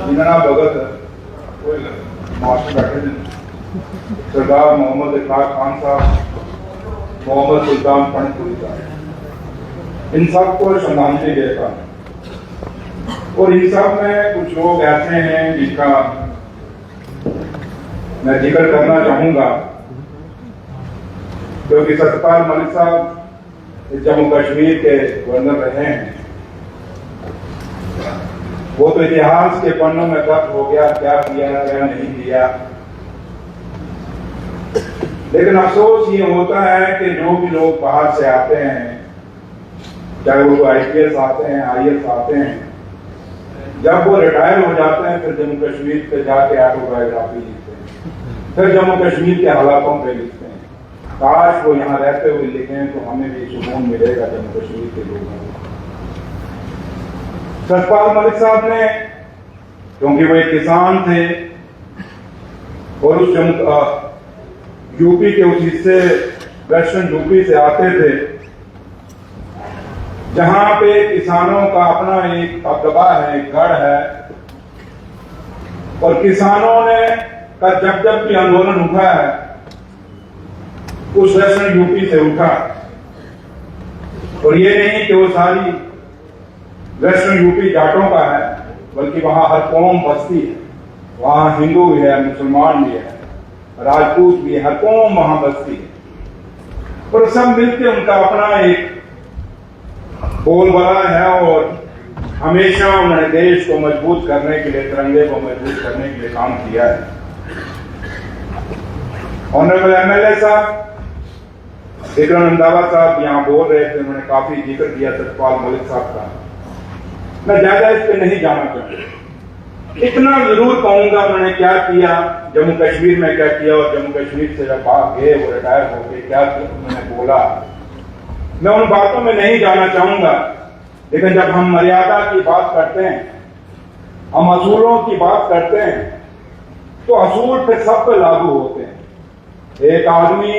जिन्ना भगत master बैठे थे सरदार मोहम्मद इकरार खान साहब, मोहम्मद सुल्तान पंतपुरी साहब, इन सबको श्रद्धांजलि देता हूँ। और इन सब में कुछ लोग ऐसे हैं जिनका मैं जिक्र करना चाहूंगा, क्योंकि सत्यपाल मलिक साहब जम्मू कश्मीर के गवर्नर रहे हैं। वो तो इतिहास के पन्नों में दर्ज हो गया क्या किया क्या नहीं किया, लेकिन अफसोस ये होता है कि जो भी लोग बाहर से आते हैं, चाहे वो IPS आते हैं, IAS आते हैं, जब वो रिटायर हो जाते हैं फिर जम्मू कश्मीर पे जाके ऑटोबायोग्राफी लिखते हैं, फिर जम्मू कश्मीर के हालातों पे लिखते हैं। काश वो यहाँ रहते हुए लिखें तो हमें भी सुकून मिलेगा जम्मू कश्मीर के लोगों को। सत्यपाल मलिक साहब ने, क्योंकि वो एक किसान थे और उस यूपी के उस हिस्से वेस्टर्न यूपी से आते थे जहां पे किसानों का अपना एक दबदबा है, एक गढ़ है, और किसानों ने का जब भी आंदोलन उठा है उस वेस्टर्न यूपी से उठा। और ये नहीं कि वो सारी वेस्टर्न यूपी जाटों का है, बल्कि वहां हर कौम बसती है, वहां हिंदू भी है, मुसलमान भी है, राजपूत भी है, हर कौम वहां बसती है, और सब मिलकर उनका अपना एक बोलबाला है। और हमेशा उन्होंने देश को मजबूत करने के लिए, तिरंगे को मजबूत करने के लिए काम किया है। ऑनरेबल MLA साहब विक्रम रंधावा साहब यहाँ बोल रहे थे, उन्होंने काफी जिक्र किया सत्यपाल मलिक साहब का। मैं ज्यादा इस पे नहीं जाना चाहता, इतना जरूर कहूंगा उन्होंने क्या किया जम्मू कश्मीर में, क्या किया, और जम्मू कश्मीर से जब भाग गए, वो रिटायर हो गए, क्या उन्होंने बोला, मैं उन बातों में नहीं जाना चाहूंगा। लेकिन जब हम मर्यादा की बात करते हैं, हम असूलों की बात करते हैं, तो असूल पे सब पे लागू होते हैं। एक आदमी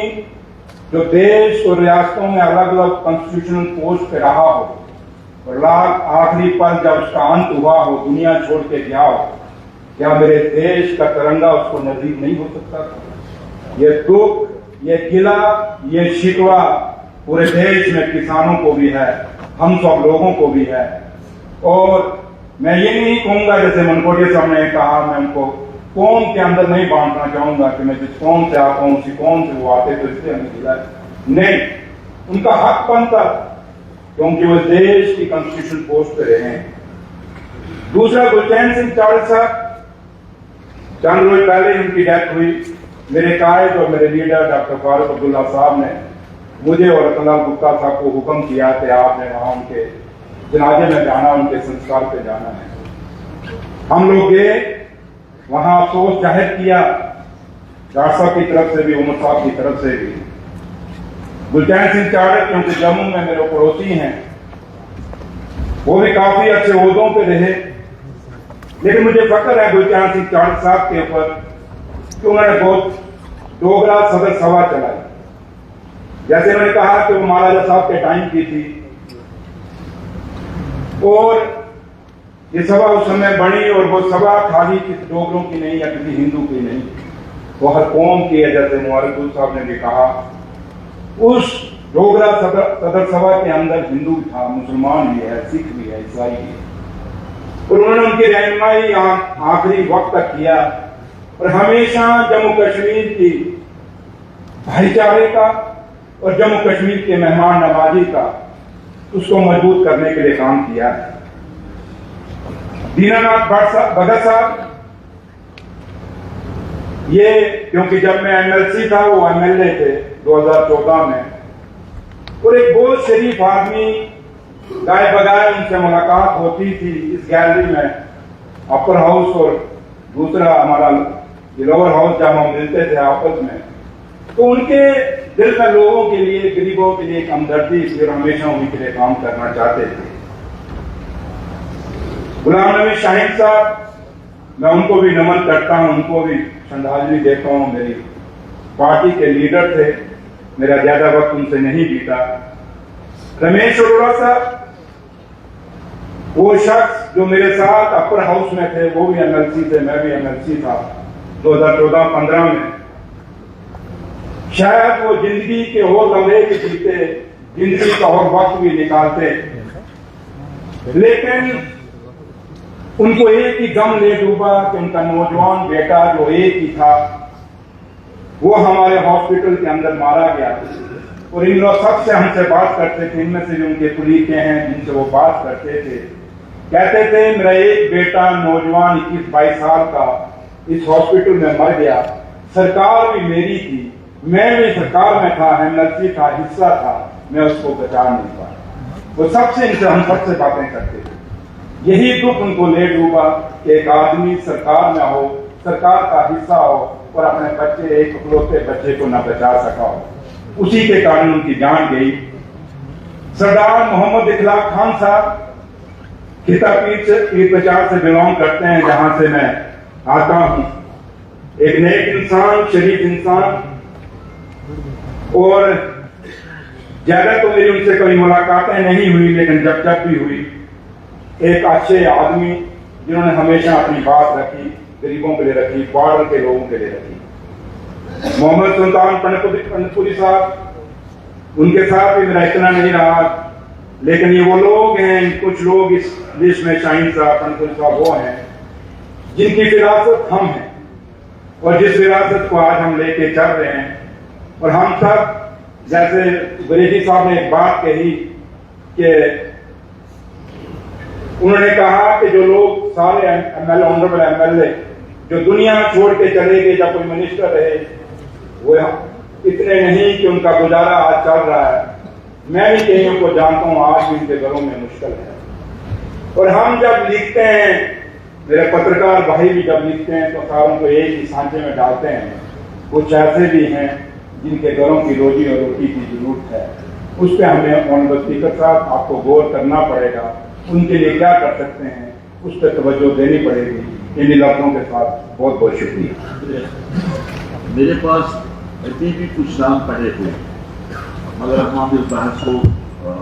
जो देश और रियासतों में अलग अलग कॉन्स्टिट्यूशनल पोस्ट पे रहा हो और आखिरी पल जब उसका अंत हुआ हो, दुनिया छोड़ के गया हो, क्या मेरे देश का तिरंगा उसको नजदीक नहीं हो सकता था? ये दुख, ये गिला, ये शिकवा पूरे देश में किसानों को भी है, हम सब लोगों को भी है। और मैं ये नहीं कहूंगा जैसे मनकोटिया साहब ने कहा, मैं उनको कौम के अंदर नहीं बांटना चाहूंगा कि मैं जिस कौम से आता हूं उसी कौम से वो आते तो इससे हमें मिला नहीं, उनका हक बनता, क्योंकि वो देश की कॉन्स्टिट्यूशन पोस्ट पे रहे हैं। दूसरा, गुलचैन सिंह चावल साहब, चंद रोज पहले उनकी डेथ हुई। मेरे कायद और मेरे लीडर डॉक्टर फारूक अब्दुल्ला साहब ने मुझे और रतनलाल गुप्ता साहब को हुक्म किया कि आपने वहां उनके जनाजे में जाना, उनके संस्कार पे जाना है। हम लोग गए, वहां अफसोस जाहिर किया डॉक्टर साहब की तरफ से भी, उमर साहब की तरफ से भी। गुलचैन सिंह चावल क्योंकि जम्मू में मेरे पड़ोसी हैं, वो भी काफी अच्छे ओहदों पे रहे, लेकिन मुझे फख्र है गुलचैन सिंह चावल साहब के ऊपर कि उन्होंने बहुत डोगरा सदर सभा चलाई। जैसे उन्होंने कहा कि वो महाराजा साहब के टाइम की थी, और ये सभा उस समय बनी, और वो सभा खाली किसी डोगरों की नहीं या किसी हिंदू की नहीं, वो हर कौम की है। जैसे मुबारक साहब ने भी कहा, उस डोगरा सदर सभा के अंदर हिंदू था, मुसलमान भी है, सिख भी है, ईसाई भी है, और उन्होंने उनकी रहनुमाई आखिरी वक्त तक किया। और हमेशा जम्मू कश्मीर की भाईचारे का और जम्मू कश्मीर के मेहमान नवाजी का, उसको मजबूत करने के लिए काम किया है। दीनानाथ भगत साहब, ये क्योंकि जब मैं MLC था वो MLA थे 2014 में, और एक बहुत शरीफ आदमी, गाय बगाए उनसे मुलाकात होती थी इस गैलरी में, अपर हाउस और दूसरा हमारा लोअर हाउस, जब हम मिलते थे आपस में, तो उनके दिल में लोगों के लिए, गरीबों के लिए एक हमदर्दी थी और हमेशा उनके लिए काम करना चाहते थे। गुलाम नबी शाहिद साहब, मैं उनको भी नमन करता हूं, उनको भी श्रद्धांजलि देता हूं। मेरी पार्टी के लीडर थे, मेरा ज्यादा वक्त उनसे नहीं बीता। रमेश अरोड़ा साहब, वो शख्स जो मेरे साथ अपर हाउस में थे वो भी एमएलसी थे, मैं भी एमएलसी था 2014-15 में। शायद वो जिंदगी के और लम्हे भी जीते, जिंदगी का और वक्त भी निकालते, लेकिन उनको एक ही गम ले डूबा कि उनका नौजवान बेटा जो एक ही था वो हमारे हॉस्पिटल के अंदर मारा गया। और इन लोग सबसे हमसे बात करते थे, इनमें से जो उनके कुलीग हैं जिनसे वो बात करते थे, कहते थे मेरा एक बेटा नौजवान 21-22 साल का इस हॉस्पिटल में मर गया, सरकार भी मेरी थी, मैं भी सरकार में था, एमएलसी था, हिस्सा था, मैं उसको बचा नहीं पाया। वो सबसे इनसे हम सबसे बातें करते थे। यही दुख उनको ले डूबा कि एक आदमी सरकार में हो, सरकार का हिस्सा हो और अपने बच्चे, एक इकलौते बच्चे को न बचा सका हो। उसी के कारण उनकी जान गई। सरदार मोहम्मद इखलाक खान साहब खिता पीर प्रचार से बिलोंग करते हैं, जहां से मैं आता हूं। एक नेक इंसान, शरीफ इंसान, और ज्यादा तो मेरी उनसे कोई मुलाकातें नहीं हुई, लेकिन जब जब भी हुई एक अच्छे आदमी जिन्होंने हमेशा अपनी बात रखी, गरीबों के लिए रखी, बॉर्डर के लोगों के लिए रखी। मोहम्मद सुल्तान पंडपुरी साहब, उनके साथ भी मेरा इतना नहीं रहा, लेकिन ये वो लोग हैं, कुछ लोग इस लिस्ट में शाहीन साहब, पंडपुरी साहब वो हैं जिनकी विरासत हम हैं और जिस विरासत को आज हम लेके चल रहे हैं। और हम सब, जैसे गुरेजी साहब ने एक बात कही कि उन्होंने कहा कि जो लोग सारे एमएलए, ऑनरेबल एमएलए जो दुनिया छोड़ के चले गए, जब कोई मिनिस्टर रहे, वो इतने नहीं कि उनका गुजारा आज चल रहा है। मैं भी कईयों को जानता हूं, आज भी उनके घरों में मुश्किल है। और हम जब लिखते हैं, मेरे पत्रकार भाई भी जब लिखते हैं, तो सारों को एक ही सांचे में डालते हैं। कुछ ऐसे भी हैं जिनके घरों की रोजी और रोटी की जरूरत है, उस पर हमें ऑनरेबल स्पीकर साहब आपको गौर करना पड़ेगा। उनके लिए क्या कर सकते हैं, उस पर तवज्जो देनी पड़ेगी। इन लफ्जों के साथ बहुत बहुत शुक्रिया। मेरे पास अभी भी कुछ नाम पड़े हुए, मगर हम इस बहस को